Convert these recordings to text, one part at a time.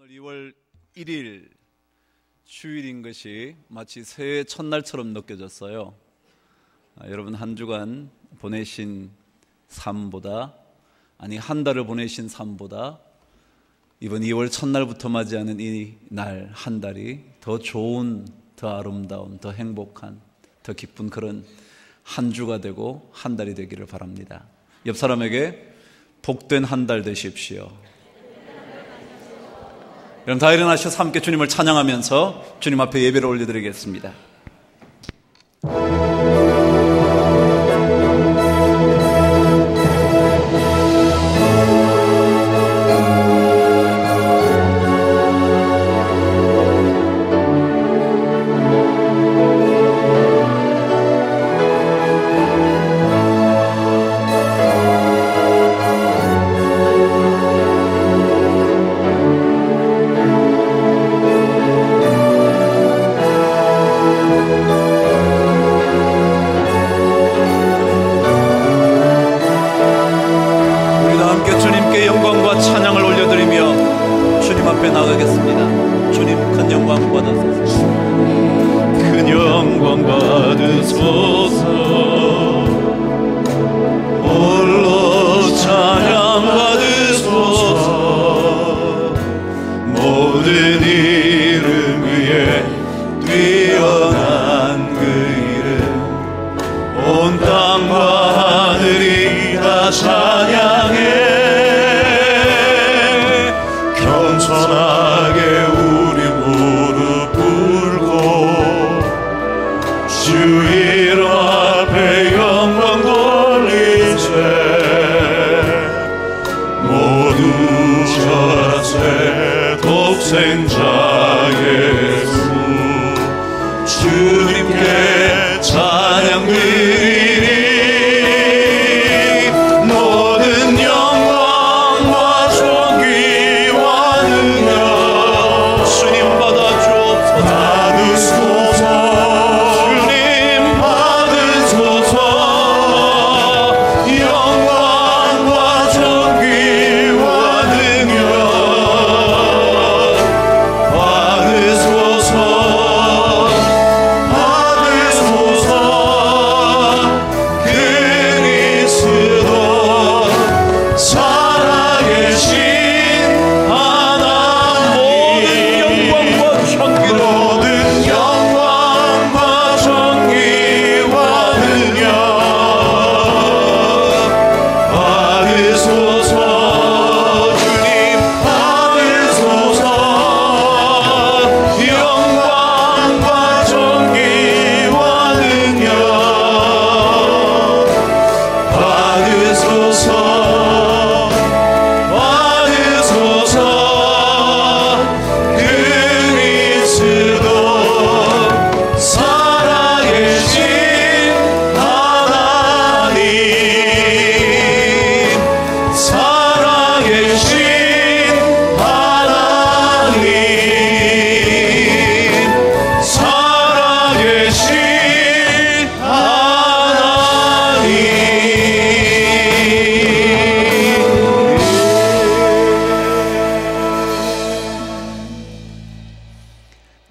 오늘 2월 1일 주일인 것이 마치 새해 첫날처럼 느껴졌어요. 여러분 한 주간 보내신 삶보다, 한 달을 보내신 삶보다 이번 2월 첫날부터 맞이하는 이 날 한 달이 더 좋은, 더 아름다운, 더 행복한, 더 기쁜 그런 한 주가 되고 한 달이 되기를 바랍니다. 옆 사람에게 복된 한 달 되십시오. 여러분 다 일어나셔서 함께 주님을 찬양하면서 주님 앞에 예배를 올려드리겠습니다.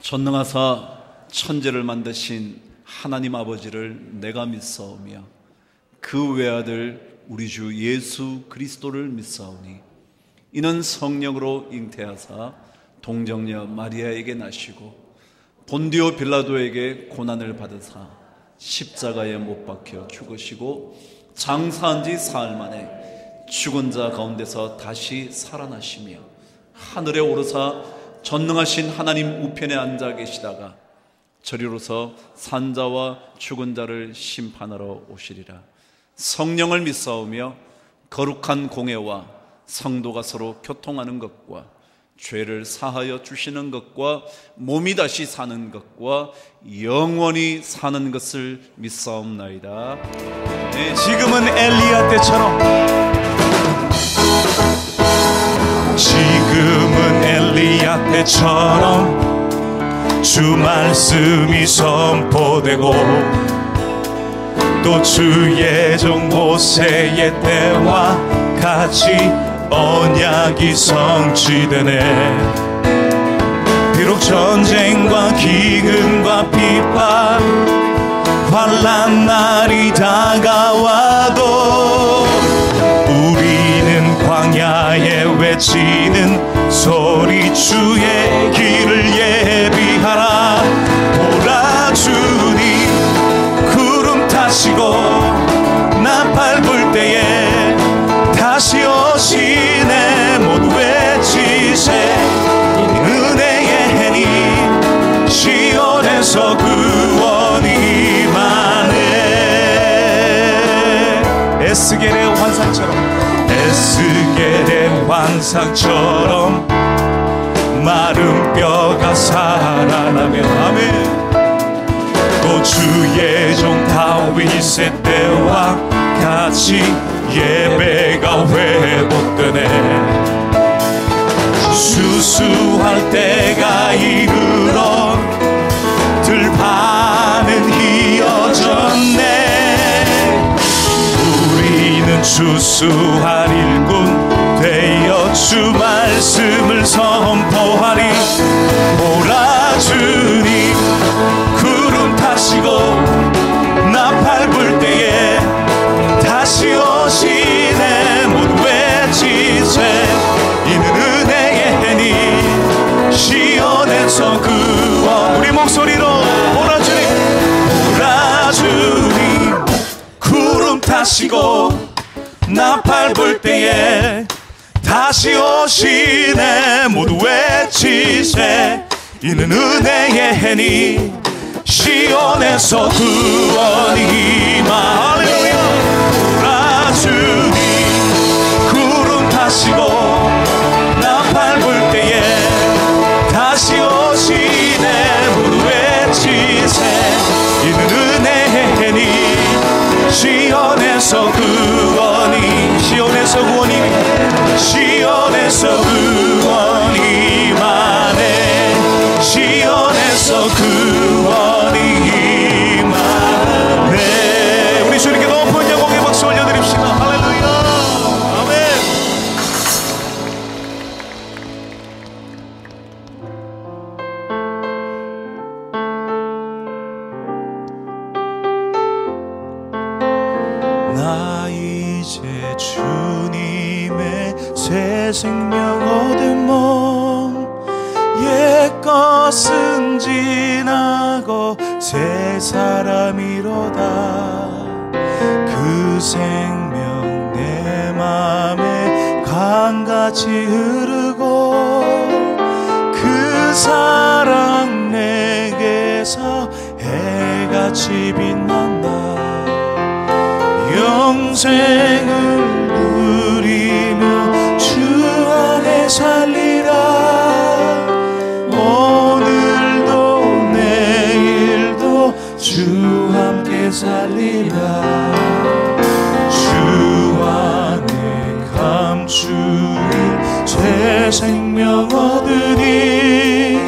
전능하사 천지를 만드신 하나님 아버지를 내가 믿사오며 그 외아들 우리 주 예수 그리스도를 믿사오니 이는 성령으로 잉태하사 동정녀 마리아에게 나시고 본디오 빌라도에게 고난을 받으사 십자가에 못 박혀 죽으시고 장사한 지 사흘 만에 죽은 자 가운데서 다시 살아나시며 하늘에 오르사 전능하신 하나님 우편에 앉아 계시다가 저리로서 산자와 죽은 자를 심판하러 오시리라. 성령을 믿사오며 거룩한 공회와 성도가 서로 교통하는 것과 죄를 사하여 주시는 것과 몸이 다시 사는 것과 영원히 사는 것을 믿사옵나이다. 네, 지금은 엘리야 때처럼, 지금은 엘리야 때처럼 주 말씀이 선포되고 또 주의 종 모세의 때와 같이 언약이 성취되네. 비록 전쟁과 기근과 비판 환난 날이 다가와도 우리는 광야에 외치는 소리 주의 길을 예비하라. 보라 주님 구름 타시고 나팔 불 때에 다시 오시네. 모두 외치세 은혜의 해니 시온에서 구원이 임하네. 에스겔의 환상처럼 마른 뼈가 살아나며 아멘. 또 주의 종 다윗의 때와 같이 예배가 회복되네. 수수할 때가 이르러 들판은 휘어졌네. 우리는 추수할 일꾼 되어 주 말씀을 선포하리. 보라 주님 구름 타시고 나팔 불 때에 다시 오시네. 모두 외치세 이는 은혜의 해니 시온에서 구원. 우리 목소리로 보라 주님 보라 주님 구름 타시고 나팔 불 때에 다시 오시네. 모두 외치세 이는 은혜의 해니 시온에서 구원이 임하. 할렐루야. 보라 주님 구름 타시고 나팔 불 때에 다시 오시네. 모두 외치세 이는 은혜의 해니 시온에서 구원이 시온에서 구원이 임하네. 시온에서 구원이 임하네. 우리 주님께 높은 영광의 박수 올려드립시다. 할렐루야. 아멘. 나 이제 주님의 새 생명 얻은 몸 옛것은 지나고 새 사람이로다. 그 생명 내 맘에 강같이 흐르고 그 사랑 내게서 해같이 빛난다. 영생을 누리며 주 안에 살리라. 오늘도 내일도 주 함께 살리라. 주 안에 감추인 새 생명 얻으니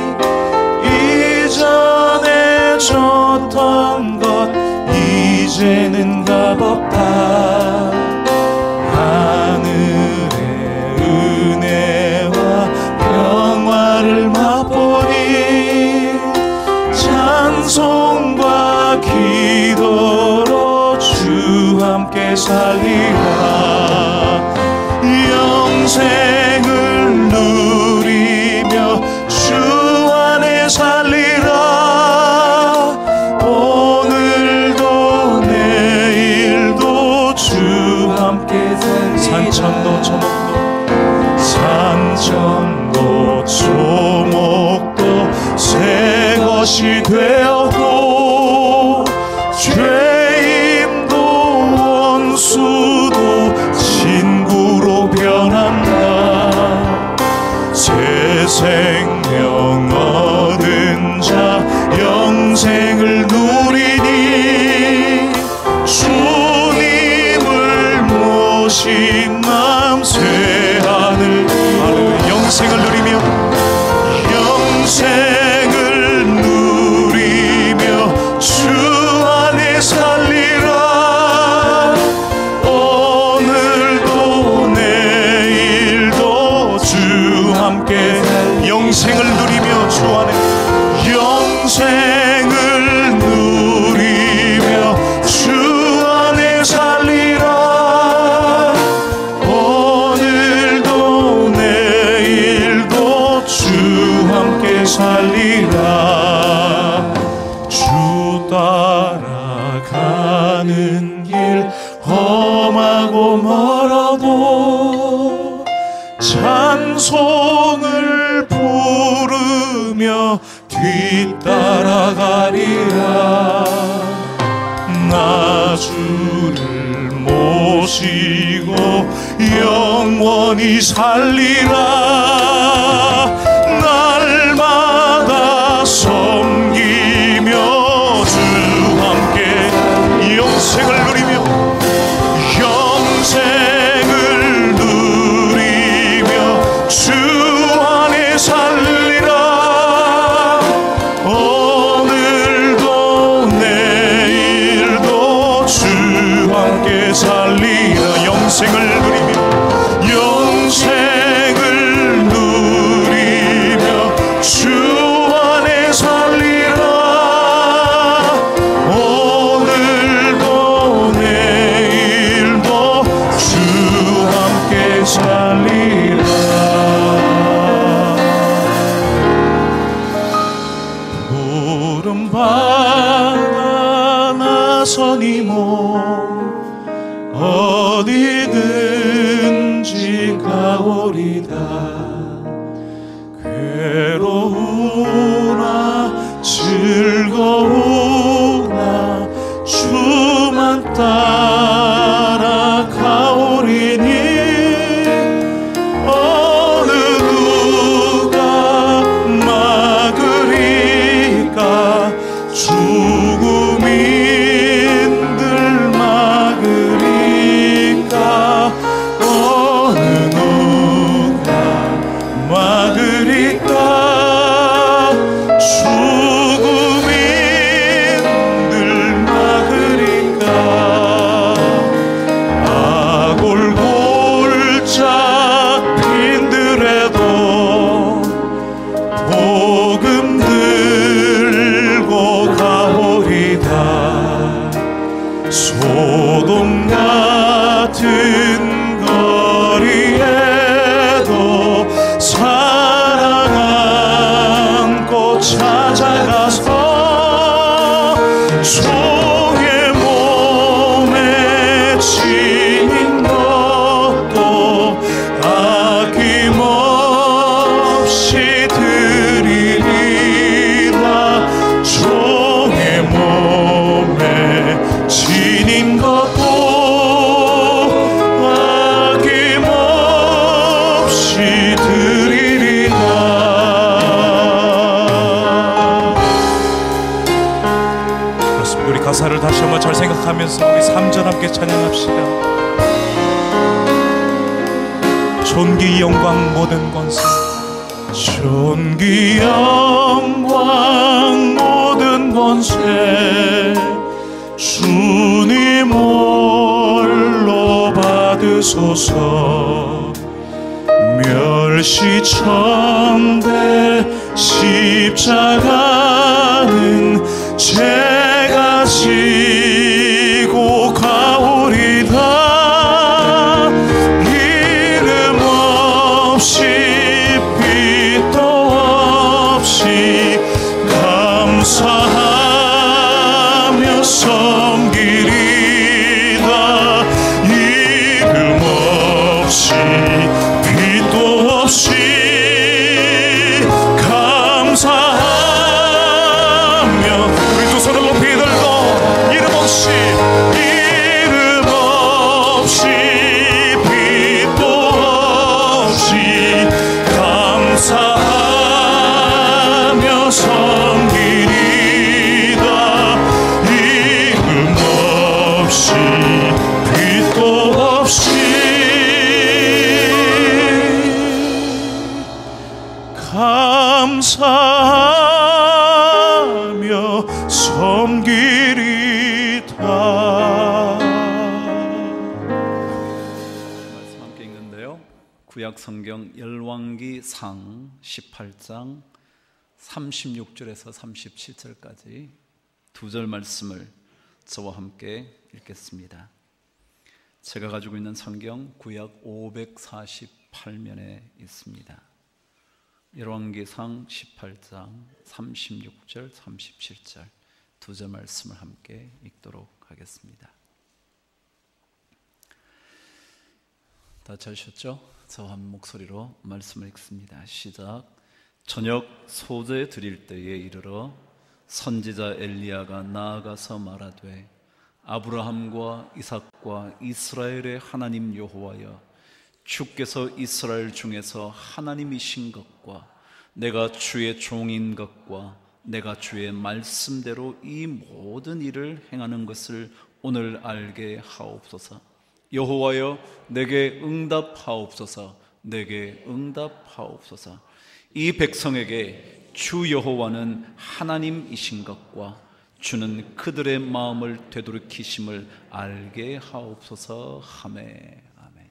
이전에 줬던 것 이제는 값없다. 하늘의 은혜와 평화를 맛보니 찬송과 기도로 주 함께 살리라. 영생을 누리며 주 안에 살리라. 오늘도 내일도 주 함께 살리라. 산천도 초목도 새 것이 되었고 죄임도 원수도 친구로 변한다. 새 생명 얻은 자 영생을 누리니 주님을 모신 마음 새 하늘 영생을 누리며 주 안에 살리라. 오늘도 내일도 주 함께 영생을 누리며 주 안에 살리라. 주 따라가는 길 험하고 멀어도 찬송을 부르며 뒤따라가리라. 나 주를 모시고 영원히 살리라. 날마다 섬기며 주 함께 영생을 누리며 주 안에 살리라. 오늘도 내일도 주 함께 살리라. 영생을 누리며 주 안에 살리라. 오늘도 내일도 주 함께 살리라. 푸른 바다 나서니 몸 어디든지 가오리다. 괴로우나 즐거우나 주만 따라가오리니 어느 누가 막으리까. 죽음인들 막으리까. 어느 누가 막으리까. 죽음인들 막으리까. 아골골짝 빈들에도 복음 들고 가오리다. 소돔 같은 거리에도 사랑 안고 찾아가서 종의 몸에 지닌 것도 아낌없이 드리리라. 종의 몸에 지닌 것도 아낌없이 드리리라. 그렇습니다. 우리 가사를 다시 한번 잘 생각하면서 우리 3절 함께 찬양합시다. 존귀 영광 모든 권세, 존귀 영광 모든 권세 주님 홀로 받으소서. 멸시천대 십자가는 제가 지고 가오리다. 이름 없이 빛도 없이 감사하며 섬기리다. 이름 없이 빛도 없이 감사하며 우리 두 손을 높이 들고 이름 없이 빛도 없이 감사하며 섬기리다. 이름 없이 빛도 없이 감사하며 섬기리다. 말씀 함께 읽는데요. 구약 성경 열왕기상 18장 36절에서 37절까지 두 절 말씀을 저와 함께 읽겠습니다. 제가 가지고 있는 성경 구약 548면에 있습니다. 열왕기상 18장 36절 37절 두 절 말씀을 함께 읽도록 하겠습니다. 다 찾으셨죠? 저와 한 목소리로 말씀을 읽습니다. 시작. 저녁 소제 드릴 때에 이르러 선지자 엘리야가 나아가서 말하되 아브라함과 이삭과 이스라엘의 하나님 여호와여, 주께서 이스라엘 중에서 하나님이신 것과 내가 주의 종인 것과 내가 주의 말씀대로 이 모든 일을 행하는 것을 오늘 알게 하옵소서. 여호와여, 내게 응답하옵소서. 내게 응답하옵소서. 이 백성에게 주 여호와는 하나님이신 것과 주는 그들의 마음을 되돌이키심을 알게 하옵소서. 아멘. 아멘.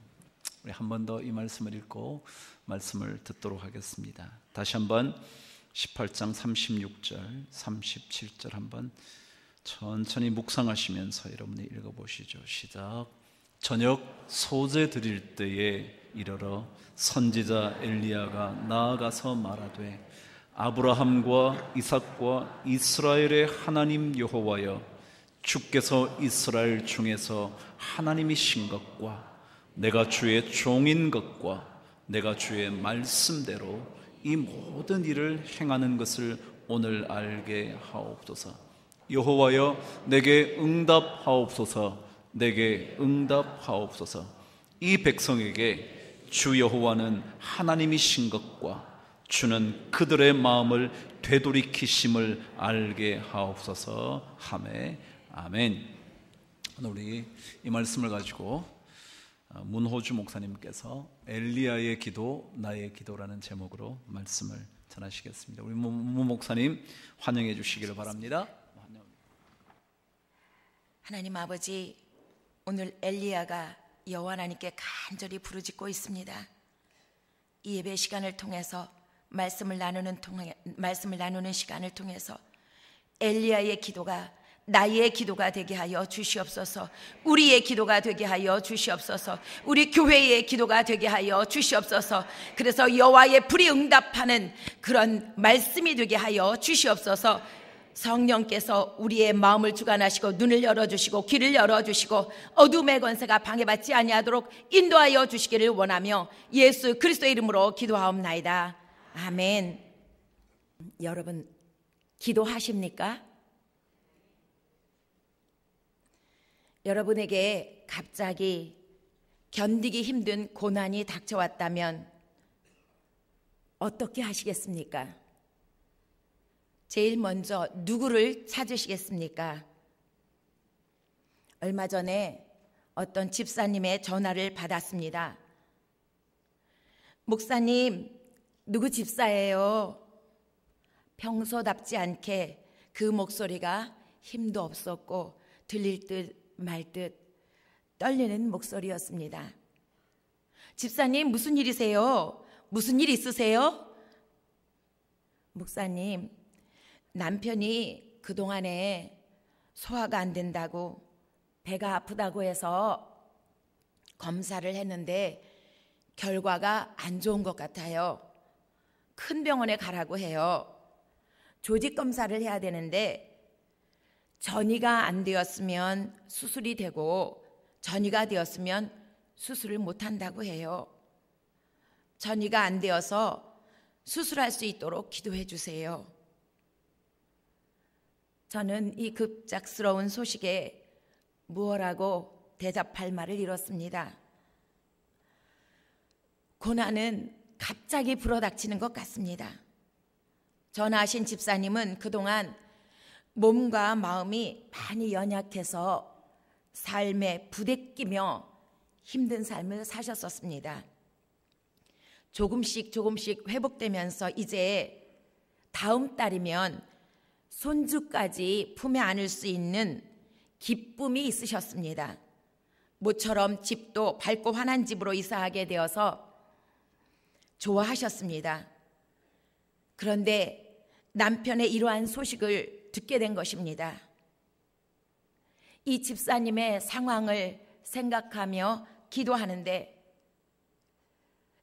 우리 한 번 더 이 말씀을 읽고 말씀을 듣도록 하겠습니다. 다시 한번 18장 36절 37절 한번 천천히 묵상하시면서 여러분이 읽어보시죠. 시작. 저녁 소제 드릴 때에 이르러 선지자 엘리야가 나아가서 말하되 아브라함과 이삭과 이스라엘의 하나님 여호와여, 주께서 이스라엘 중에서 하나님이신 것과 내가 주의 종인 것과 내가 주의 말씀대로 이 모든 일을 행하는 것을 오늘 알게 하옵소서. 여호와여, 내게 응답하옵소서. 내게 응답하옵소서. 이 백성에게 주 여호와는 하나님이신 것과 주는 그들의 마음을 되돌이키심을 알게 하옵소서. 아멘. 아멘. 오늘 우리 이 말씀을 가지고 문호주 목사님께서 엘리야의 기도, 나의 기도라는 제목으로 말씀을 전하시겠습니다. 우리 문 목사님 환영해 주시기를 바랍니다. 하나님 아버지, 오늘 엘리야가 여호와 하나님께 간절히 부르짖고 있습니다. 이 예배 시간을 통해서 말씀을 나누는 시간을 통해서 엘리야의 기도가 나의 기도가 되게 하여 주시옵소서. 우리의 기도가 되게 하여 주시옵소서. 우리 교회의 기도가 되게 하여 주시옵소서. 그래서 여호와의 불이 응답하는 그런 말씀이 되게 하여 주시옵소서. 성령께서 우리의 마음을 주관하시고 눈을 열어주시고 귀를 열어주시고 어둠의 권세가 방해받지 아니하도록 인도하여 주시기를 원하며 예수 그리스도의 이름으로 기도하옵나이다. 아멘. 여러분, 기도하십니까? 여러분에게 갑자기 견디기 힘든 고난이 닥쳐왔다면 어떻게 하시겠습니까? 제일 먼저 누구를 찾으시겠습니까? 얼마 전에 어떤 집사님의 전화를 받았습니다. 목사님, 누구 집사예요? 평소답지 않게 그 목소리가 힘도 없었고 들릴 듯 말 듯 떨리는 목소리였습니다. 집사님, 무슨 일이세요? 무슨 일 있으세요? 목사님, 남편이 그동안에 소화가 안 된다고, 배가 아프다고 해서 검사를 했는데 결과가 안 좋은 것 같아요. 큰 병원에 가라고 해요. 조직 검사를 해야 되는데 전이가 안 되었으면 수술이 되고 전이가 되었으면 수술을 못한다고 해요. 전이가 안 되어서 수술할 수 있도록 기도해 주세요. 저는 이 급작스러운 소식에 무엇라고 대답할 말을 잃었습니다. 고난은 갑자기 불어닥치는 것 같습니다. 전화하신 집사님은 그동안 몸과 마음이 많이 연약해서 삶에 부대끼며 힘든 삶을 사셨었습니다. 조금씩 회복되면서 이제 다음 달이면 손주까지 품에 안을 수 있는 기쁨이 있으셨습니다. 모처럼 집도 밝고 환한 집으로 이사하게 되어서 좋아하셨습니다. 그런데 남편의 이러한 소식을 듣게 된 것입니다. 이 집사님의 상황을 생각하며 기도하는데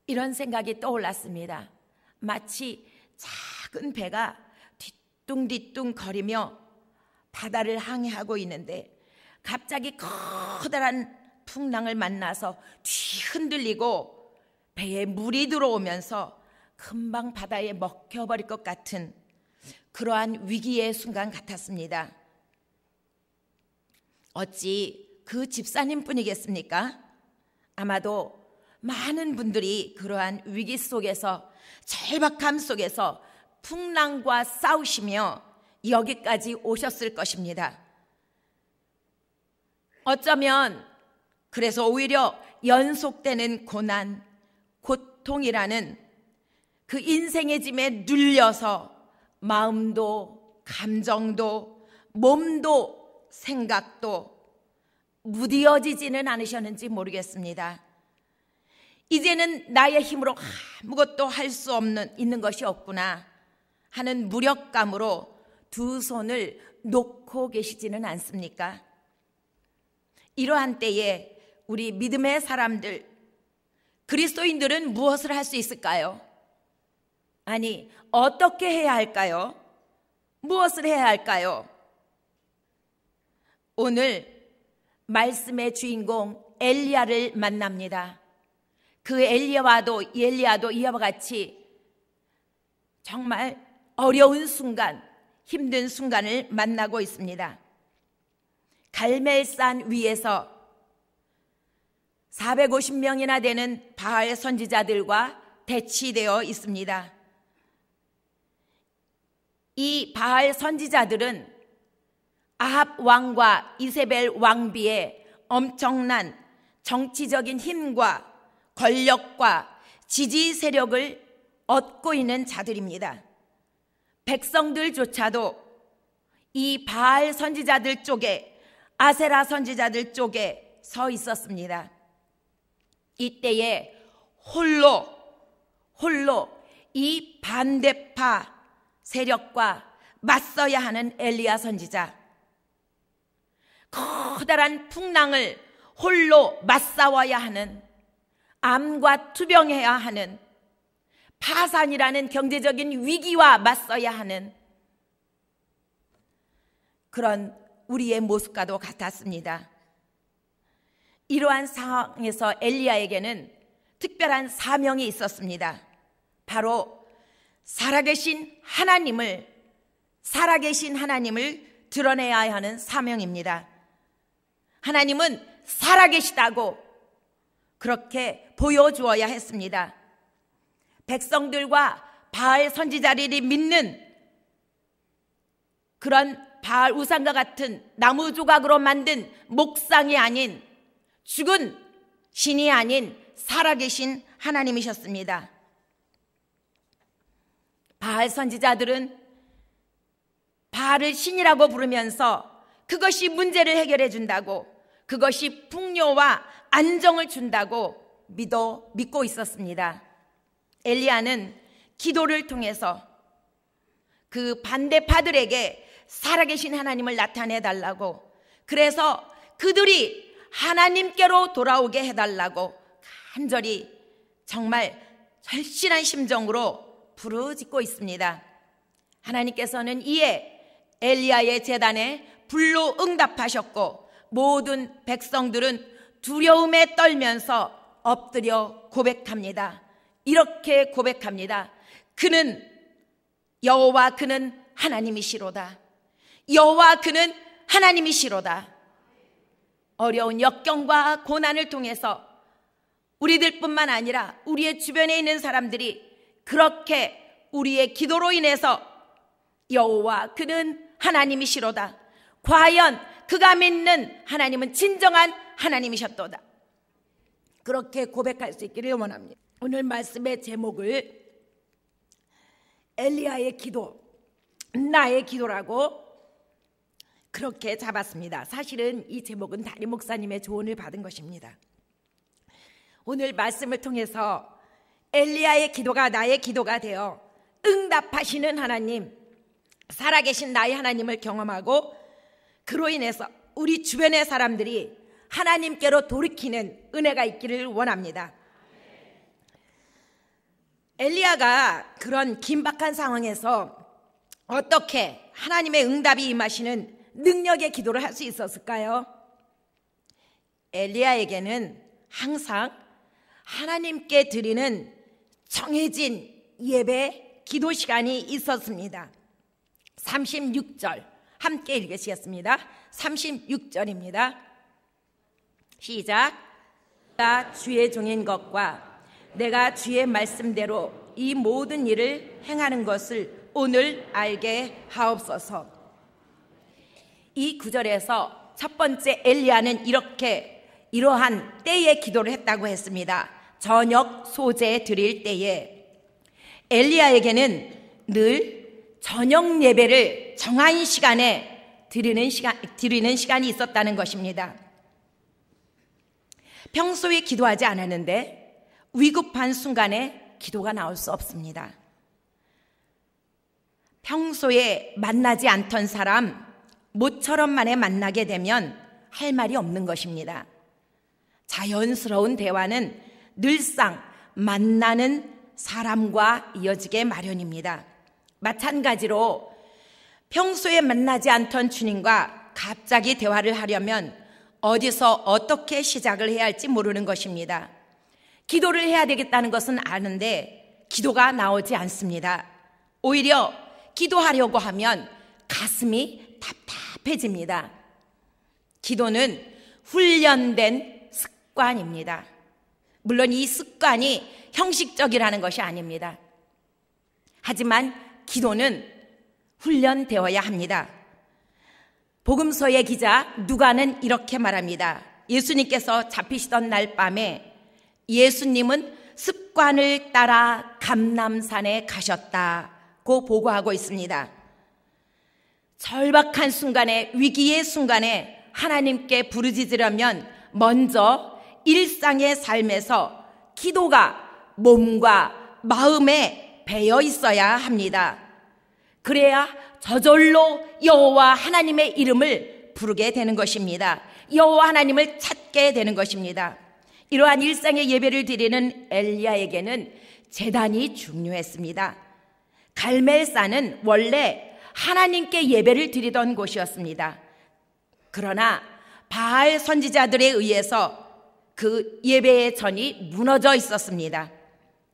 이런 생각이 떠올랐습니다. 마치 작은 배가 뒤뚱뒤뚱 거리며 바다를 항해하고 있는데 갑자기 커다란 풍랑을 만나서 뒤 흔들리고 배에 물이 들어오면서 금방 바다에 먹혀버릴 것 같은 그러한 위기의 순간 같았습니다. 어찌 그 집사님뿐이겠습니까? 아마도 많은 분들이 그러한 위기 속에서, 절박함 속에서 풍랑과 싸우시며 여기까지 오셨을 것입니다. 어쩌면 그래서 오히려 연속되는 고난, 고통이라는 그 인생의 짐에 눌려서 마음도, 감정도, 몸도, 생각도 무뎌지지는 않으셨는지 모르겠습니다. 이제는 나의 힘으로 아무것도 할 수 있는 것이 없구나 하는 무력감으로 두 손을 놓고 계시지는 않습니까? 이러한 때에 우리 믿음의 사람들, 그리스도인들은 무엇을 할 수 있을까요? 아니, 어떻게 해야 할까요? 무엇을 해야 할까요? 오늘 말씀의 주인공 엘리야를 만납니다. 그 엘리야도 이와 같이 정말 어려운 순간, 힘든 순간을 만나고 있습니다. 갈멜산 위에서 450명이나 되는 바알 선지자들과 대치되어 있습니다. 이 바알 선지자들은 아합 왕과 이세벨 왕비의 엄청난 정치적인 힘과 권력과 지지 세력을 얻고 있는 자들입니다. 백성들조차도 이 바알 선지자들 쪽에, 아세라 선지자들 쪽에 서 있었습니다. 이때에 홀로 이 반대파 세력과 맞서야 하는 엘리야 선지자, 커다란 풍랑을 홀로 맞싸워야 하는, 암과 투병해야 하는, 파산이라는 경제적인 위기와 맞서야 하는 그런 우리의 모습과도 같았습니다. 이러한 상황에서 엘리야에게는 특별한 사명이 있었습니다. 바로 살아계신 하나님을 드러내야 하는 사명입니다. 하나님은 살아계시다고 그렇게 보여주어야 했습니다. 백성들과 바알 선지자들이 믿는 그런 바알 우상과 같은 나무 조각으로 만든 목상이 아닌, 죽은 신이 아닌 살아계신 하나님이셨습니다. 바알 선지자들은 바알을 신이라고 부르면서 그것이 문제를 해결해 준다고, 그것이 풍요와 안정을 준다고 믿고 있었습니다. 엘리야는 기도를 통해서 그 반대파들에게 살아계신 하나님을 나타내 달라고, 그래서 그들이 하나님께로 돌아오게 해달라고 간절히 정말 절실한 심정으로 부르짖고 있습니다. 하나님께서는 이에 엘리야의 제단에 불로 응답하셨고, 모든 백성들은 두려움에 떨면서 엎드려 고백합니다. 이렇게 고백합니다. 그는 여호와, 그는 하나님이시로다. 여호와, 그는 하나님이시로다. 어려운 역경과 고난을 통해서 우리들뿐만 아니라 우리의 주변에 있는 사람들이 그렇게 우리의 기도로 인해서 여호와, 그는 하나님이시로다. 과연 그가 믿는 하나님은 진정한 하나님이셨도다. 그렇게 고백할 수 있기를 원합니다. 오늘 말씀의 제목을 엘리야의 기도, 나의 기도라고 그렇게 잡았습니다. 사실은 이 제목은 다리 목사님의 조언을 받은 것입니다. 오늘 말씀을 통해서 엘리야의 기도가 나의 기도가 되어 응답하시는 하나님, 살아계신 나의 하나님을 경험하고, 그로 인해서 우리 주변의 사람들이 하나님께로 돌이키는 은혜가 있기를 원합니다. 엘리야가 그런 긴박한 상황에서 어떻게 하나님의 응답이 임하시는 능력의 기도를 할 수 있었을까요? 엘리야에게는 항상 하나님께 드리는 정해진 예배 기도 시간이 있었습니다. 36절 함께 읽으시겠습니다. 36절입니다. 시작. 내가 주의 종인 것과 내가 주의 말씀대로 이 모든 일을 행하는 것을 오늘 알게 하옵소서. 이 구절에서 첫 번째 엘리야는 이러한 때에 기도를 했다고 했습니다. 저녁 소제 드릴 때에 엘리야에게는 늘 저녁 예배를 정한 시간에 드리는 시간이 있었다는 것입니다. 평소에 기도하지 않았는데 위급한 순간에 기도가 나올 수 없습니다. 평소에 만나지 않던 사람 모처럼 만에 만나게 되면 할 말이 없는 것입니다. 자연스러운 대화는 늘상 만나는 사람과 이어지게 마련입니다. 마찬가지로 평소에 만나지 않던 주님과 갑자기 대화를 하려면 어디서 어떻게 시작을 해야 할지 모르는 것입니다. 기도를 해야 되겠다는 것은 아는데 기도가 나오지 않습니다. 오히려 기도하려고 하면 가슴이 답답해집니다. 기도는 훈련된 습관입니다. 물론 이 습관이 형식적이라는 것이 아닙니다. 하지만 기도는 훈련되어야 합니다. 복음서의 기자 누가는 이렇게 말합니다. 예수님께서 잡히시던 날 밤에 예수님은 습관을 따라 감람산에 가셨다고 보고하고 있습니다. 절박한 순간에, 위기의 순간에 하나님께 부르짖으려면 먼저 일상의 삶에서 기도가 몸과 마음에 배어 있어야 합니다. 그래야 저절로 여호와 하나님의 이름을 부르게 되는 것입니다. 여호와 하나님을 찾게 되는 것입니다. 이러한 일상의 예배를 드리는 엘리야에게는 제단이 중요했습니다. 갈멜산은 원래 하나님께 예배를 드리던 곳이었습니다. 그러나 바알 선지자들에 의해서 그 예배의 전이 무너져 있었습니다.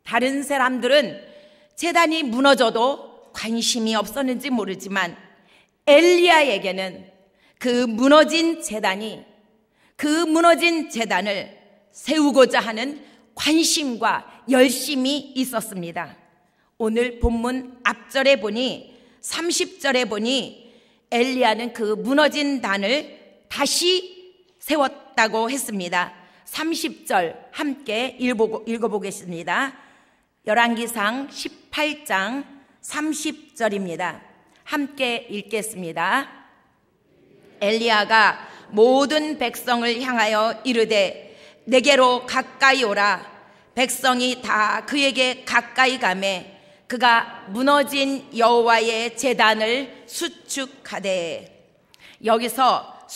다른 사람들은 제단이 무너져도 관심이 없었는지 모르지만 엘리야에게는 그 무너진 제단을 세우고자 하는 관심과 열심이 있었습니다. 오늘 본문 앞절에 보니 30절에 보니 엘리야는 그 무너진 단을 다시 세웠다고 했습니다. 30절 함께 읽어보겠습니다. 열왕기상 18장 30절입니다. 함께 읽겠습니다. 엘리야가 모든 백성을 향하여 이르되 내게로 가까이 오라. 백성이 다 그에게 가까이 가매 그가 무너진 여호와의 제단을 수축하되. 여기서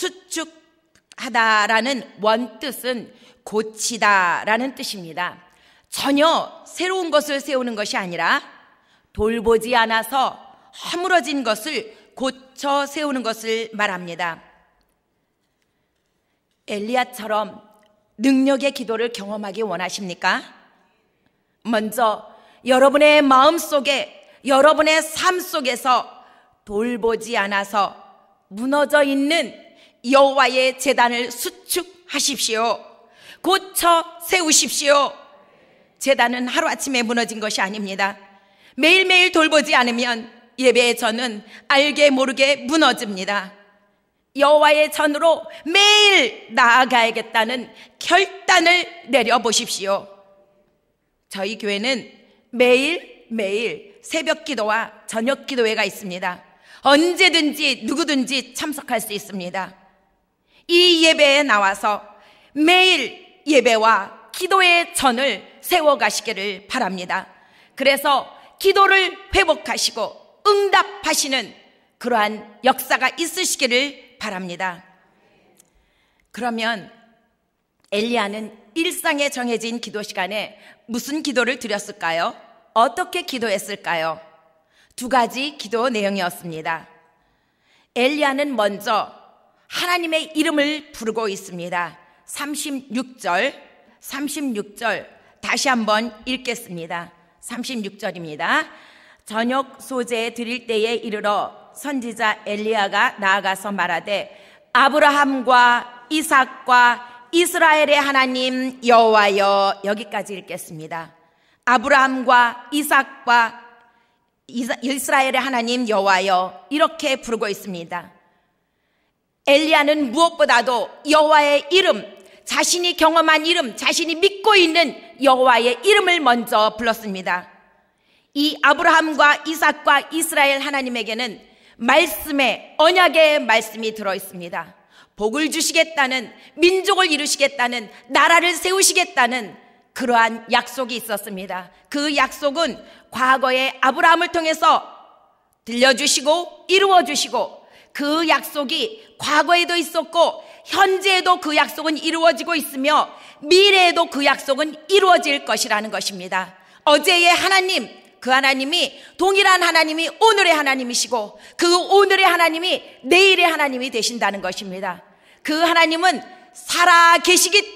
수축하다라는 원뜻은 고치다라는 뜻입니다. 전혀 새로운 것을 세우는 것이 아니라 돌보지 않아서 허물어진 것을 고쳐 세우는 것을 말합니다. 엘리야처럼 능력의 기도를 경험하기 원하십니까? 먼저 여러분의 마음속에, 여러분의 삶 속에서 돌보지 않아서 무너져 있는 여호와의 제단을 수축하십시오. 고쳐 세우십시오. 제단은 하루아침에 무너진 것이 아닙니다. 매일매일 돌보지 않으면 예배의 전은 알게 모르게 무너집니다. 여호와의 전으로 매일 나아가야겠다는 결단을 내려보십시오. 저희 교회는 매일 새벽 기도와 저녁 기도회가 있습니다. 언제든지 누구든지 참석할 수 있습니다. 이 예배에 나와서 매일 예배와 기도의 전을 세워가시기를 바랍니다. 그래서 기도를 회복하시고 응답하시는 그러한 역사가 있으시기를 바랍니다. 그러면 엘리야는 일상에 정해진 기도 시간에 무슨 기도를 드렸을까요? 어떻게 기도했을까요? 두 가지 기도 내용이었습니다. 엘리야는 먼저 하나님의 이름을 부르고 있습니다. 36절 다시 한번 읽겠습니다. 36절입니다. 저녁 소재 드릴 때에 이르러 선지자 엘리야가 나아가서 말하되 아브라함과 이삭과 이스라엘의 하나님 여호와여. 여기까지 읽겠습니다. 아브라함과 이삭과 이스라엘의 하나님 여호와여, 이렇게 부르고 있습니다. 엘리야는 무엇보다도 여호와의 이름, 자신이 경험한 이름, 자신이 믿고 있는 여호와의 이름을 먼저 불렀습니다. 이 아브라함과 이삭과 이스라엘 하나님에게는 말씀의, 언약의 말씀이 들어있습니다. 복을 주시겠다는, 민족을 이루시겠다는, 나라를 세우시겠다는 그러한 약속이 있었습니다. 그 약속은 과거에 아브라함을 통해서 들려주시고 이루어주시고, 그 약속이 과거에도 있었고 현재에도 그 약속은 이루어지고 있으며 미래에도 그 약속은 이루어질 것이라는 것입니다. 어제의 하나님, 그 하나님이 동일한 하나님이 오늘의 하나님이시고 그 오늘의 하나님이 내일의 하나님이 되신다는 것입니다. 그 하나님은 살아 계시기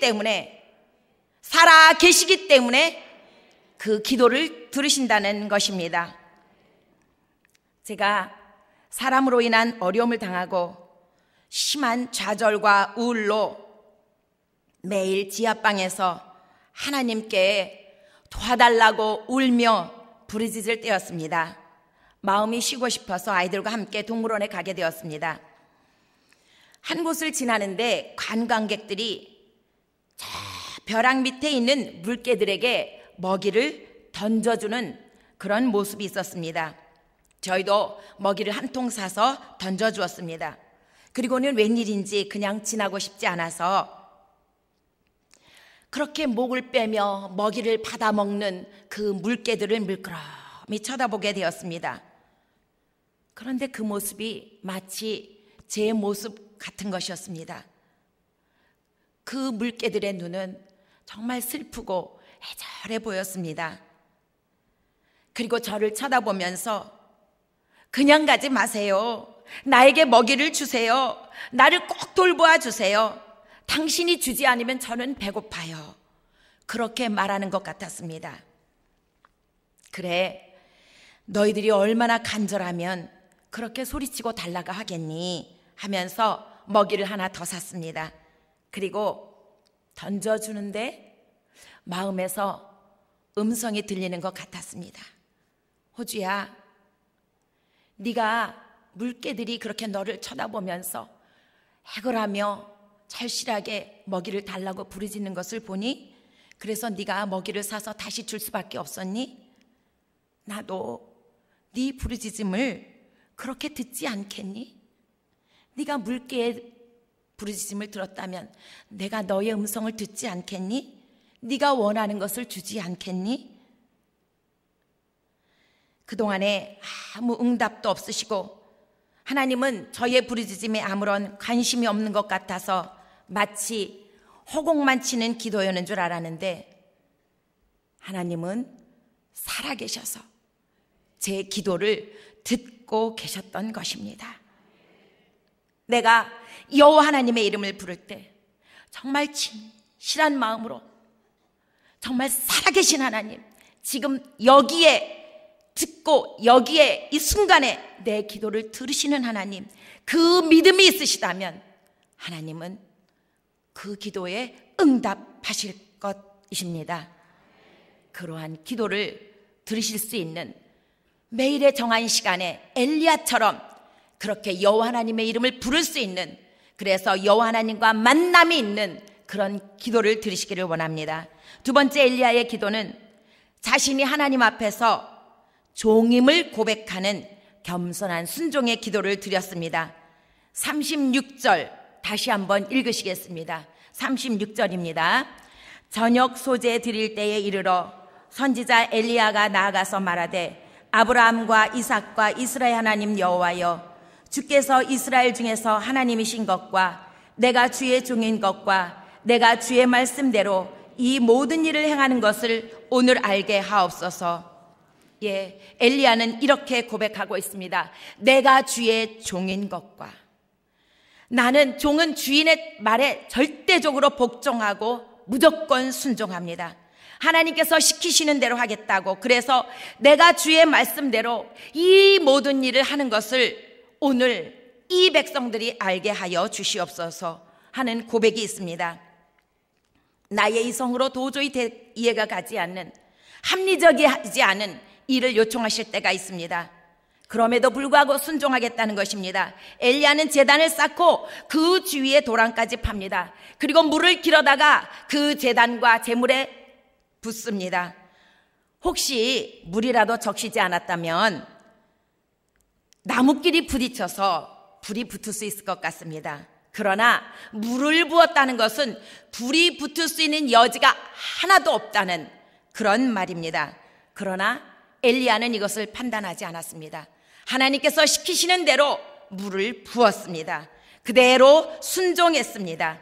때문에 그 기도를 들으신다는 것입니다. 제가 사람으로 인한 어려움을 당하고 심한 좌절과 우울로 매일 지하방에서 하나님께 도와달라고 울며 부르짖을 때였습니다. 마음이 쉬고 싶어서 아이들과 함께 동물원에 가게 되었습니다. 한 곳을 지나는데 관광객들이 저 벼랑 밑에 있는 물개들에게 먹이를 던져주는 그런 모습이 있었습니다. 저희도 먹이를 한 통 사서 던져주었습니다. 그리고는 웬일인지 그냥 지나고 싶지 않아서 그렇게 목을 빼며 먹이를 받아먹는 그 물개들을 물끄러미 쳐다보게 되었습니다. 그런데 그 모습이 마치 제 모습 같은 것이었습니다. 그 물개들의 눈은 정말 슬프고 애절해 보였습니다. 그리고 저를 쳐다보면서 그냥 가지 마세요. 나에게 먹이를 주세요. 나를 꼭 돌보아 주세요. 당신이 주지 않으면 저는 배고파요. 그렇게 말하는 것 같았습니다. 그래, 너희들이 얼마나 간절하면 그렇게 소리치고 달라고 하겠니? 하면서 먹이를 하나 더 샀습니다. 그리고 던져주는데 마음에서 음성이 들리는 것 같았습니다. 호주야, 네가 물개들이 그렇게 너를 쳐다보면서 해걸하며 절실하게 먹이를 달라고 부르짖는 것을 보니 그래서 네가 먹이를 사서 다시 줄 수밖에 없었니? 나도 네 부르짖음을 그렇게 듣지 않겠니? 네가 물개의 부르짖음을 들었다면 내가 너의 음성을 듣지 않겠니? 네가 원하는 것을 주지 않겠니? 그동안에 아무 응답도 없으시고 하나님은 저의 부르짖음에 아무런 관심이 없는 것 같아서 마치 허공만 치는 기도였는 줄 알았는데 하나님은 살아계셔서 제 기도를 듣고 계셨던 것입니다. 내가 여호와 하나님의 이름을 부를 때 정말 진실한 마음으로 정말 살아계신 하나님, 지금 여기에 듣고 여기에 이 순간에 내 기도를 들으시는 하나님, 그 믿음이 있으시다면 하나님은 그 기도에 응답하실 것이십니다. 그러한 기도를 들으실 수 있는 매일의 정한 시간에 엘리야처럼 그렇게 여호와 하나님의 이름을 부를 수 있는, 그래서 여호와 하나님과 만남이 있는 그런 기도를 들으시기를 원합니다. 두 번째 엘리야의 기도는 자신이 하나님 앞에서 종임을 고백하는 겸손한 순종의 기도를 드렸습니다. 36절 다시 한번 읽으시겠습니다. 36절입니다. 저녁 소재 드릴 때에 이르러 선지자 엘리야가 나아가서 말하되 아브라함과 이삭과 이스라엘 하나님 여호와여, 주께서 이스라엘 중에서 하나님이신 것과 내가 주의 종인 것과 내가 주의 말씀대로 이 모든 일을 행하는 것을 오늘 알게 하옵소서. 엘리야는 이렇게 고백하고 있습니다. 내가 주의 종인 것과 종은 주인의 말에 절대적으로 복종하고 무조건 순종합니다. 하나님께서 시키시는 대로 하겠다고, 그래서 내가 주의 말씀대로 이 모든 일을 하는 것을 오늘 이 백성들이 알게 하여 주시옵소서 하는 고백이 있습니다. 나의 이성으로 도저히 이해가 가지 않는, 합리적이지 않은 일을 요청하실 때가 있습니다. 그럼에도 불구하고 순종하겠다는 것입니다. 엘리야는 제단을 쌓고 그 주위에 도랑까지 팝니다. 그리고 물을 길어다가 그 제단과 제물에 붓습니다. 혹시 물이라도 적시지 않았다면 나무끼리 부딪혀서 불이 붙을 수 있을 것 같습니다. 그러나 물을 부었다는 것은 불이 붙을 수 있는 여지가 하나도 없다는 그런 말입니다. 그러나 엘리야는 이것을 판단하지 않았습니다. 하나님께서 시키시는 대로 물을 부었습니다. 그대로 순종했습니다.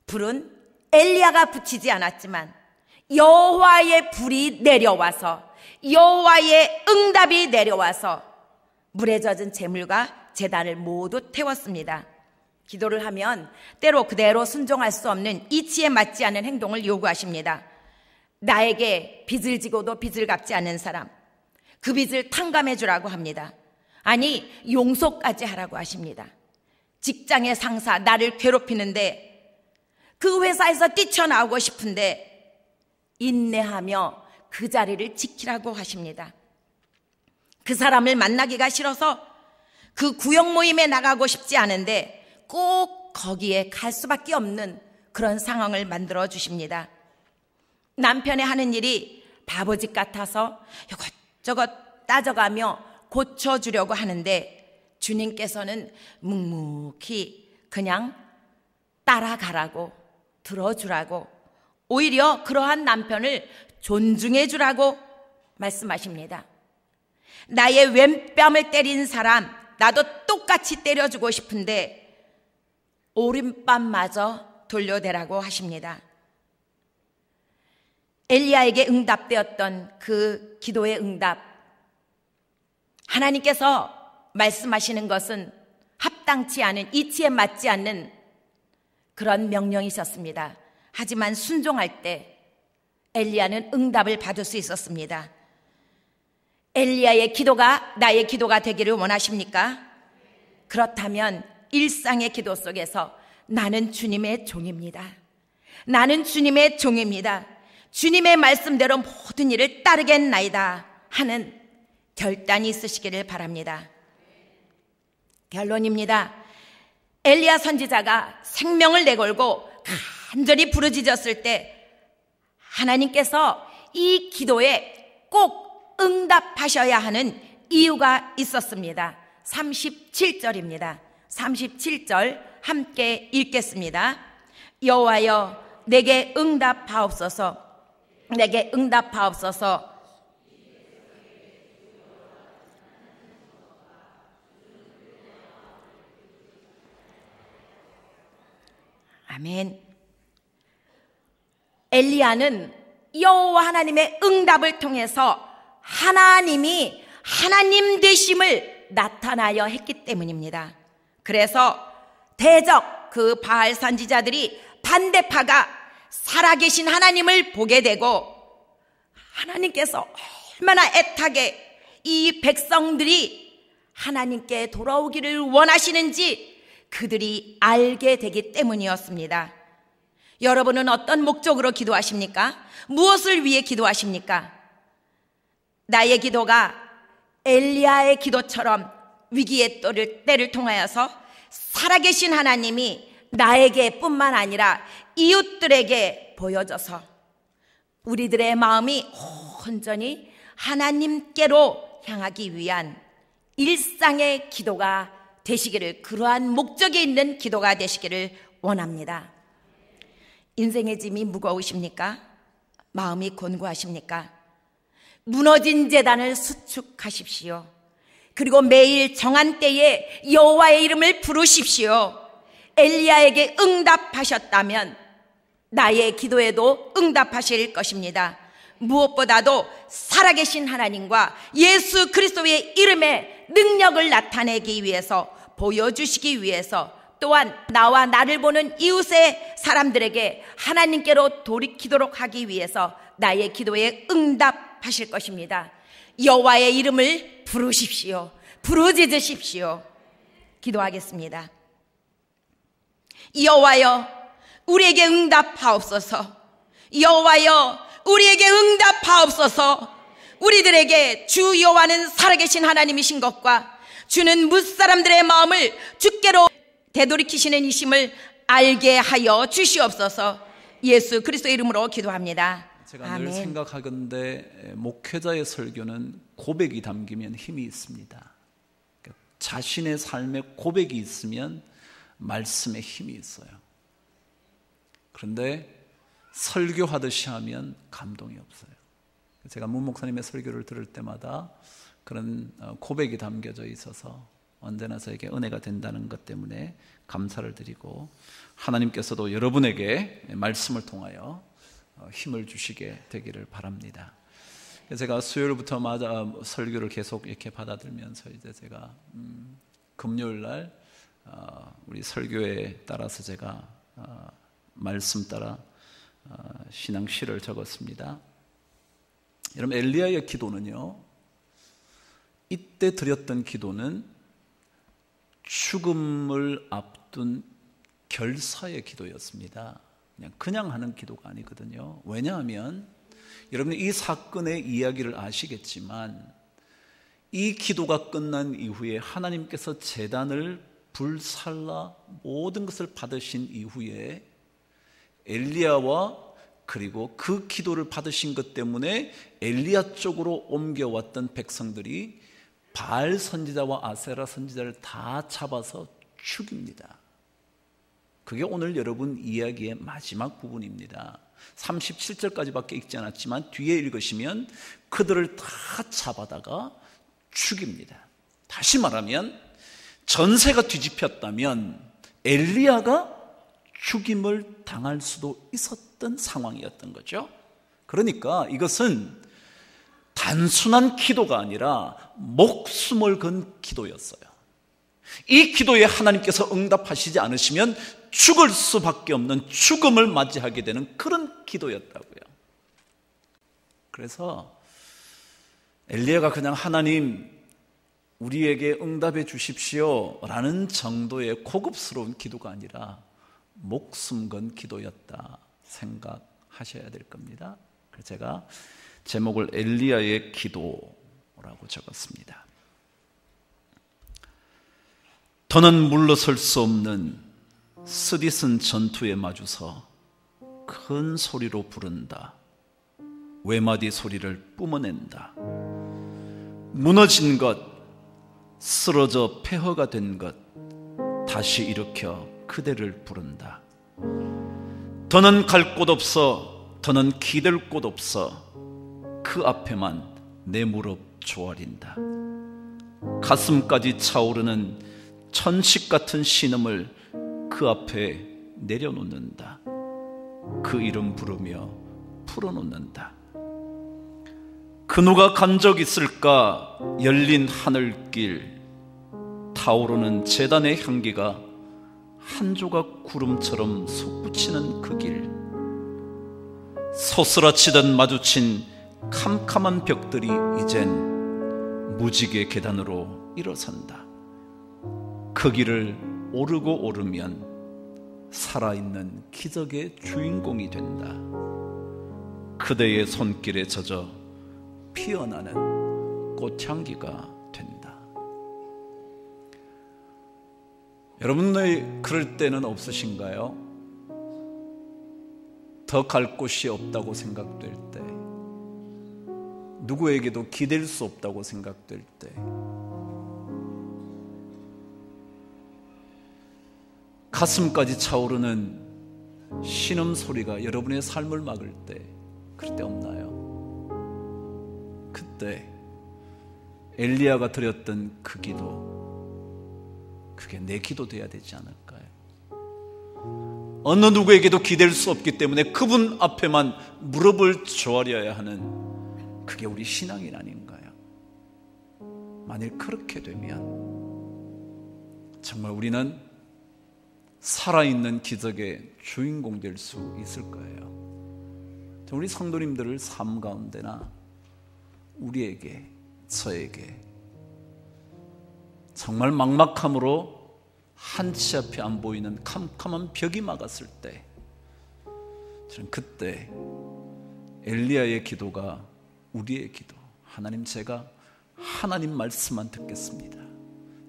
불은 엘리야가 붙이지 않았지만 여호와의 불이 내려와서, 여호와의 응답이 내려와서 물에 젖은 제물과 제단을 모두 태웠습니다. 기도를 하면 때로 그대로 순종할 수 없는 이치에 맞지 않은 행동을 요구하십니다. 나에게 빚을 지고도 빚을 갚지 않는 사람, 그 빚을 탕감해 주라고 합니다. 아니, 용서까지 하라고 하십니다. 직장의 상사 나를 괴롭히는데 그 회사에서 뛰쳐나오고 싶은데 인내하며 그 자리를 지키라고 하십니다. 그 사람을 만나기가 싫어서 그 구역 모임에 나가고 싶지 않은데 꼭 거기에 갈 수밖에 없는 그런 상황을 만들어 주십니다. 남편의 하는 일이 바보짓 같아서 이것저것 따져가며 고쳐주려고 하는데 주님께서는 묵묵히 그냥 따라가라고, 들어주라고, 오히려 그러한 남편을 존중해 주라고 말씀하십니다. 나의 왼뺨을 때린 사람 나도 똑같이 때려주고 싶은데 오른뺨마저 돌려대라고 하십니다. 엘리야에게 응답되었던 그 기도의 응답, 하나님께서 말씀하시는 것은 합당치 않은, 이치에 맞지 않는 그런 명령이셨습니다. 하지만 순종할 때 엘리야는 응답을 받을 수 있었습니다. 엘리야의 기도가 나의 기도가 되기를 원하십니까? 그렇다면 일상의 기도 속에서 나는 주님의 종입니다. 나는 주님의 종입니다. 주님의 말씀대로 모든 일을 따르겠나이다 하는 결단이 있으시기를 바랍니다. 결론입니다. 엘리야 선지자가 생명을 내걸고 간절히 부르짖었을 때 하나님께서 이 기도에 꼭 응답하셔야 하는 이유가 있었습니다. 37절입니다. 37절 함께 읽겠습니다. 여호와여 내게 응답하옵소서, 내게 응답하옵소서. 아멘. 엘리야는 여호와 하나님의 응답을 통해서 하나님이 하나님 되심을 나타나야 했기 때문입니다. 그래서 대적 그 바알 선지자들이 반대파가 살아계신 하나님을 보게 되고 하나님께서 얼마나 애타게 이 백성들이 하나님께 돌아오기를 원하시는지 그들이 알게 되기 때문이었습니다. 여러분은 어떤 목적으로 기도하십니까? 무엇을 위해 기도하십니까? 나의 기도가 엘리야의 기도처럼 위기의 때를 통하여서 살아계신 하나님이 나에게 뿐만 아니라 이웃들에게 보여져서 우리들의 마음이 온전히 하나님께로 향하기 위한 일상의 기도가 되시기를, 그러한 목적이 있는 기도가 되시기를 원합니다. 인생의 짐이 무거우십니까? 마음이 곤고하십니까? 무너진 제단을 수축하십시오. 그리고 매일 정한 때에 여호와의 이름을 부르십시오. 엘리야에게 응답하셨다면 나의 기도에도 응답하실 것입니다. 무엇보다도 살아계신 하나님과 예수 그리스도의 이름의 능력을 나타내기 위해서, 보여주시기 위해서, 또한 나와 나를 보는 이웃의 사람들에게 하나님께로 돌이키도록 하기 위해서 나의 기도에 응답하실 것입니다. 여호와의 이름을 부르십시오. 부르짖으십시오. 기도하겠습니다. 여호와여, 우리에게 응답하옵소서. 여호와여, 우리에게 응답하옵소서. 우리들에게 주 여호와는 살아계신 하나님이신 것과 주는 무사람들의 마음을 주께로 되돌이키시는 이심을 알게 하여 주시옵소서. 예수 그리스도의 이름으로 기도합니다. 제가 아멘. 늘 생각하건대 목회자의 설교는 고백이 담기면 힘이 있습니다. 자신의 삶에 고백이 있으면 말씀에 힘이 있어요. 그런데 설교하듯이 하면 감동이 없어요. 제가 문 목사님의 설교를 들을 때마다 그런 고백이 담겨져 있어서 언제나 저에게 은혜가 된다는 것 때문에 감사를 드리고, 하나님께서도 여러분에게 말씀을 통하여 힘을 주시게 되기를 바랍니다. 제가 수요일부터 설교를 계속 이렇게 받아들면서 이제 제가 금요일 날 우리 설교에 따라서 제가 말씀 따라 신앙시를 적었습니다. 여러분, 엘리야의 기도는요, 이때 드렸던 기도는 죽음을 앞둔 결사의 기도였습니다. 그냥 하는 기도가 아니거든요. 왜냐하면 여러분이 이 사건의 이야기를 아시겠지만, 이 기도가 끝난 이후에 하나님께서 제단을 불살라 모든 것을 받으신 이후에 엘리야와 그리고 그 기도를 받으신 것 때문에 엘리야 쪽으로 옮겨왔던 백성들이 바알 선지자와 아세라 선지자를 다 잡아서 죽입니다. 그게 오늘 여러분 이야기의 마지막 부분입니다. 37절까지밖에 읽지 않았지만 뒤에 읽으시면 그들을 다 잡아다가 죽입니다. 다시 말하면 전세가 뒤집혔다면 엘리야가 죽임을 당할 수도 있었던 상황이었던 거죠. 그러니까 이것은 단순한 기도가 아니라 목숨을 건 기도였어요. 이 기도에 하나님께서 응답하시지 않으시면 죽을 수밖에 없는 죽음을 맞이하게 되는 그런 기도였다고요. 그래서 엘리야가 그냥 하나님 우리에게 응답해 주십시오 라는 정도의 고급스러운 기도가 아니라 목숨 건 기도였다 생각하셔야 될 겁니다. 그래서 제가 제목을 엘리야의 기도라고 적었습니다. 더는 물러설 수 없는 스디슨 전투에 마주서 큰 소리로 부른다. 외마디 소리를 뿜어낸다. 무너진 것, 쓰러져 폐허가 된 것 다시 일으켜 그대를 부른다. 더는 갈 곳 없어, 더는 기댈 곳 없어 그 앞에만 내 무릎 조아린다. 가슴까지 차오르는 천식 같은 신음을 그 앞에 내려놓는다. 그 이름 부르며 풀어놓는다. 그 누가 간 적 있을까? 열린 하늘길, 타오르는 제단의 향기가 한 조각 구름처럼 솟구치는 그 길, 소스라치듯 마주친 캄캄한 벽들이 이젠 무지개 계단으로 일어선다. 그 길을 오르고 오르면 살아있는 기적의 주인공이 된다. 그대의 손길에 젖어 피어나는 꽃향기가 된다. 여러분의 그럴 때는 없으신가요? 더 갈 곳이 없다고 생각될 때, 누구에게도 기댈 수 없다고 생각될 때, 가슴까지 차오르는 신음소리가 여러분의 삶을 막을 때, 그럴 때 없나요? 그때 엘리야가 드렸던 그 기도, 그게 내 기도 돼야 되지 않을까요? 어느 누구에게도 기댈 수 없기 때문에 그분 앞에만 무릎을 조아려야 하는, 그게 우리 신앙이 아닌가요? 만일 그렇게 되면 정말 우리는 살아있는 기적의 주인공 될 수 있을 거예요. 우리 성도님들을 삶 가운데나 우리에게, 저에게 정말 막막함으로 한치 앞이 안 보이는 캄캄한 벽이 막았을 때, 저는 그때 엘리야의 기도가 우리의 기도, 하나님, 제가 하나님 말씀만 듣겠습니다.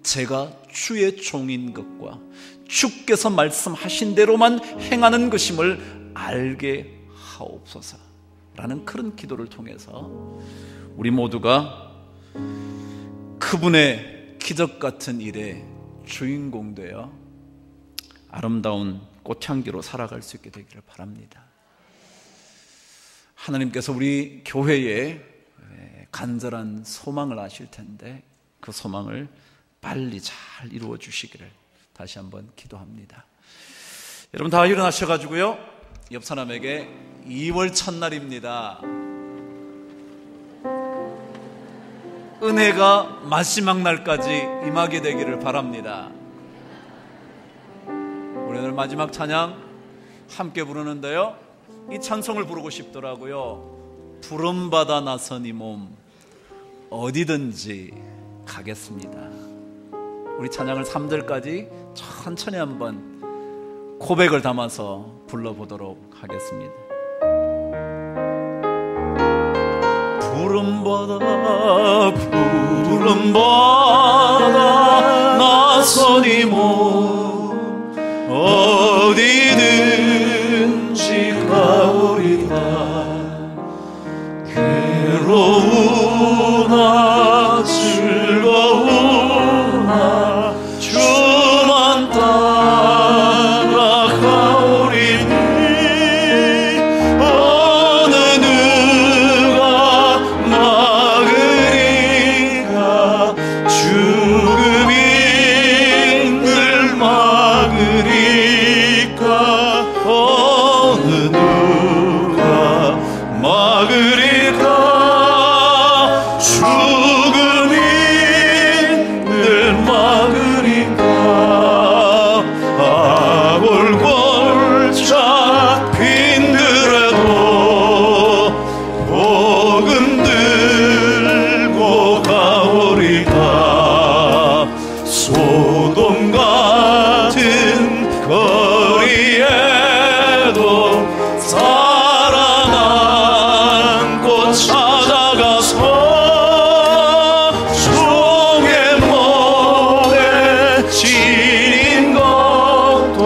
제가 주의 종인 것과 주께서 말씀하신 대로만 행하는 것임을 알게 하옵소서 라는 그런 기도를 통해서 우리 모두가 그분의 기적 같은 일에 주인공 되어 아름다운 꽃향기로 살아갈 수 있게 되기를 바랍니다. 하나님께서 우리 교회에 간절한 소망을 아실 텐데 그 소망을 빨리 잘 이루어 주시기를 다시 한번 기도합니다. 여러분 다 일어나셔가지고요, 옆 사람에게 2월 첫날입니다, 은혜가 마지막 날까지 임하게 되기를 바랍니다. 우리 오늘 마지막 찬양 함께 부르는데요, 이 찬송을 부르고 싶더라고요. 부름받아 나선 이 몸 어디든지 가겠습니다. 우리 찬양을 3절까지 천천히 한번 고백을 담아서 불러보도록 하겠습니다. 부름받아 나선 이 몸 어디든지 가오리다. 괴로우나 즐거우나 주만 따라가오리니 어느 누가 막으리까. 죽음이 늘 막으리까. 어느 누가 막으리까. 죽음이 늘 막으리까. 아골골 잡힌 들에도 복음 들고 가오리까. 소돔 같은 거리에도 살아남고 찾아가서 종의 몸에 지닌 것도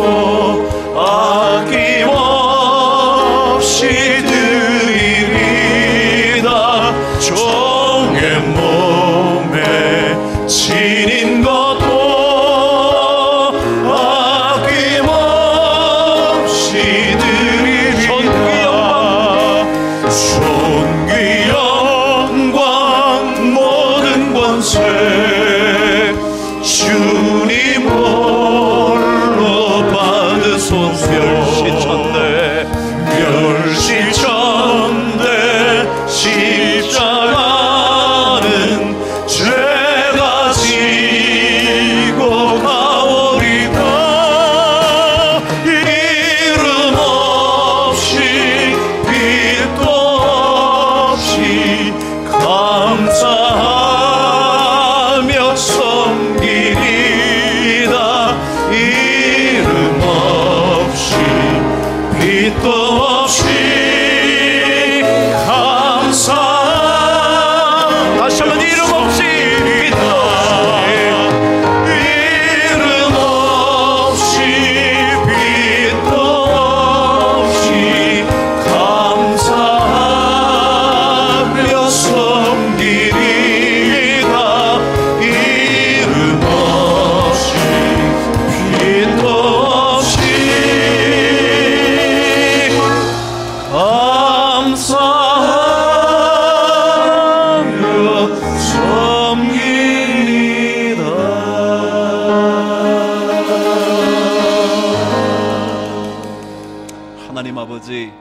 아낌없이 드리리다. 종의 몸에 지닌 것도 아낌없이 드리리다. 존귀 영광 모든 권세 주님 홀로 받으소서. 멸시천대 십자가는 죄가 지 아버지,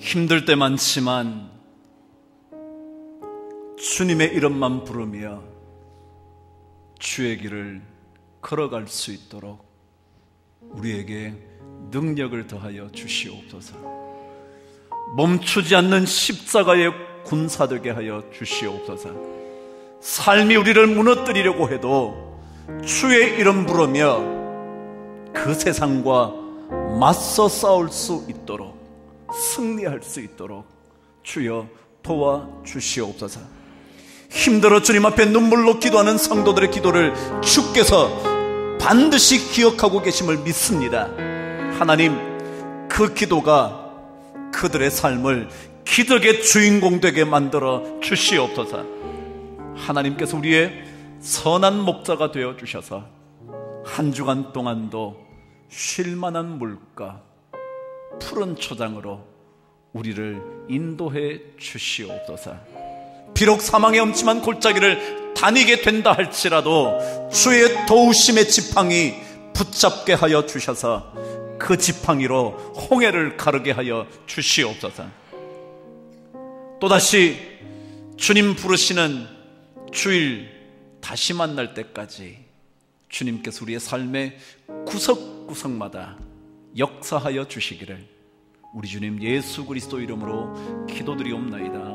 힘들 때 많지만 주님의 이름만 부르며 주의 길을 걸어갈 수 있도록 우리에게 능력을 더하여 주시옵소서. 멈추지 않는 십자가의 군사 되게 하여 주시옵소서. 삶이 우리를 무너뜨리려고 해도 주의 이름 부르며 그 세상과 맞서 싸울 수 있도록, 승리할 수 있도록 주여 도와주시옵소서. 힘들어 주님 앞에 눈물로 기도하는 성도들의 기도를 주께서 반드시 기억하고 계심을 믿습니다. 하나님, 그 기도가 그들의 삶을 기적의 주인공 되게 만들어 주시옵소서. 하나님께서 우리의 선한 목자가 되어 주셔서 한 주간 동안도 쉴만한 물가, 푸른 초장으로 우리를 인도해 주시옵소서. 비록 사망의 엄침한 골짜기를 다니게 된다 할지라도 주의 도우심의 지팡이 붙잡게 하여 주셔서 그 지팡이로 홍해를 가르게 하여 주시옵소서. 또다시 주님 부르시는 주일 다시 만날 때까지 주님께서 우리의 삶의 구석구석마다 역사하여 주시기를 우리 주님 예수 그리스도 이름으로 기도드리옵나이다.